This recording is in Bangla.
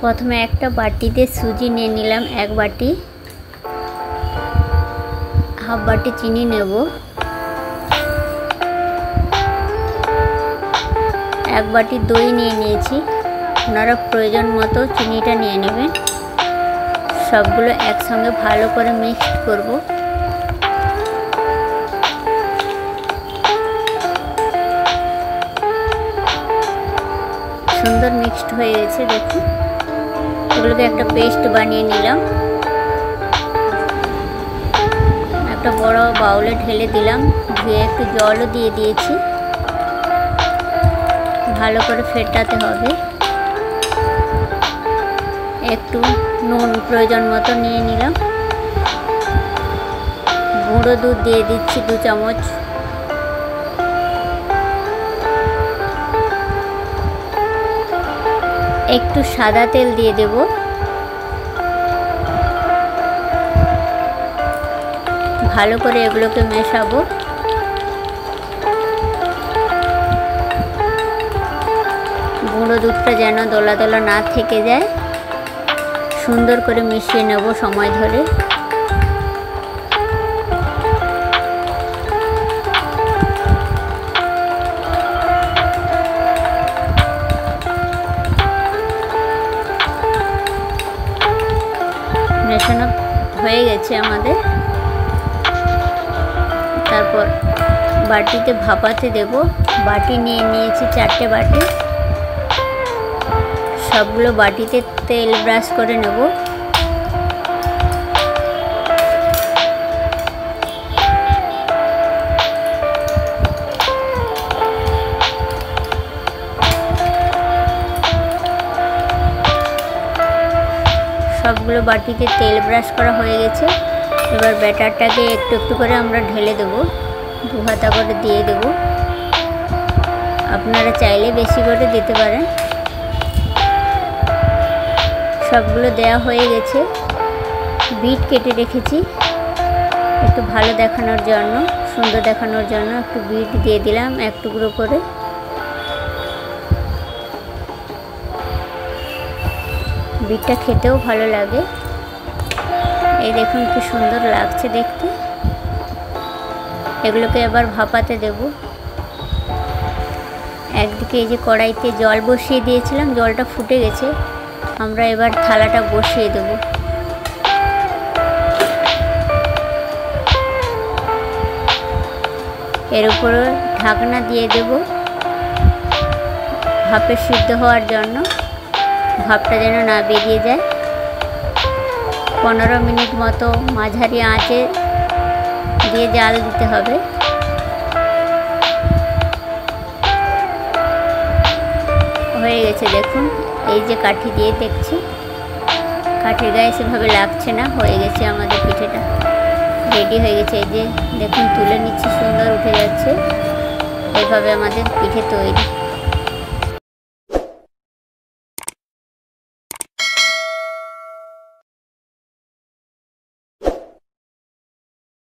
প্রথমে একটা বাটিতে সুজি নিয়ে নিলাম, এক বাটি। হাফ বাটি চিনি নেব, এক বাটি দই নিয়ে নিয়েছি। আপনারা প্রয়োজন মতো চিনিটা নিয়ে নেবেন। সবগুলো একসঙ্গে ভালো করে মিক্সড করব। সুন্দর মিক্সড হয়ে গেছে দেখুন। এগুলোকে একটা পেস্ট বানিয়ে নিলাম। একটা বড় বাউলে ঢেলে দিলাম, ধুয়ে একটু জলও দিয়ে দিয়েছি। ভালো করে ফেটাতে হবে। একটু নুন প্রয়োজন মতো নিয়ে নিলাম। গুঁড়ো দুধ দিয়ে দিচ্ছি 2 চামচ। একটু সাদা তেল দিয়ে দেব। ভালো করে এগুলোকে মেশাবো। গুঁড়ো দুধটা যেন দলা দলা না থেকে যায়, সুন্দর করে মিশিয়ে নেব সময় ধরে। মেশানো হয়ে গেছে আমাদের। তারপর বাটিতে ভাপাতে দেব। বাটি নিয়ে নিয়েছি 4টে বাটি। সবগুলো বাটিতে তেল ব্রাশ করে নেব। সবগুলো বাটিতে তেল ব্রাশ করা হয়ে গেছে। এবার ব্যাটারটাকে একটু একটু করে আমরা ঢেলে দেব, 2 হাতা করে দিয়ে দেব। আপনারা চাইলে বেশি করে দিতে পারেন। সবগুলো দেওয়া হয়ে গেছে। বিট কেটে রেখেছি একটু ভালো দেখানোর জন্য, সুন্দর দেখানোর জন্য একটু বিট দিয়ে দিলাম 1 টুকরো করে। বিটটা খেতেও ভালো লাগে। এই দেখুন কি সুন্দর লাগছে দেখতে। এগুলোকে এবার ভাপাতে দেব। একদিকে এই যে কড়াইতে জল বসিয়ে দিয়েছিলাম, জলটা ফুটে গেছে। আমরা এবার থালাটা বসিয়ে দেব। এর উপরে ঢাকনা দিয়ে দেব ভাপে সিদ্ধ হওয়ার জন্য। ভাপটা যেন না বেরিয়ে যায়। 15 মিনিট মতো মাঝারি আঁচে দিয়ে জাল দিতে হবে। হয়ে গেছে দেখুন। এই যে কাঠি দিয়ে দেখছি, কাঠির গায়ে সেভাবে লাগছে না। হয়ে গেছে আমাদের পিঠেটা, রেডি হয়ে গেছে। এই যে দেখুন তুলে নিচ্ছি, সুন্দর উঠে যাচ্ছে। এইভাবে আমাদের পিঠে তৈরি।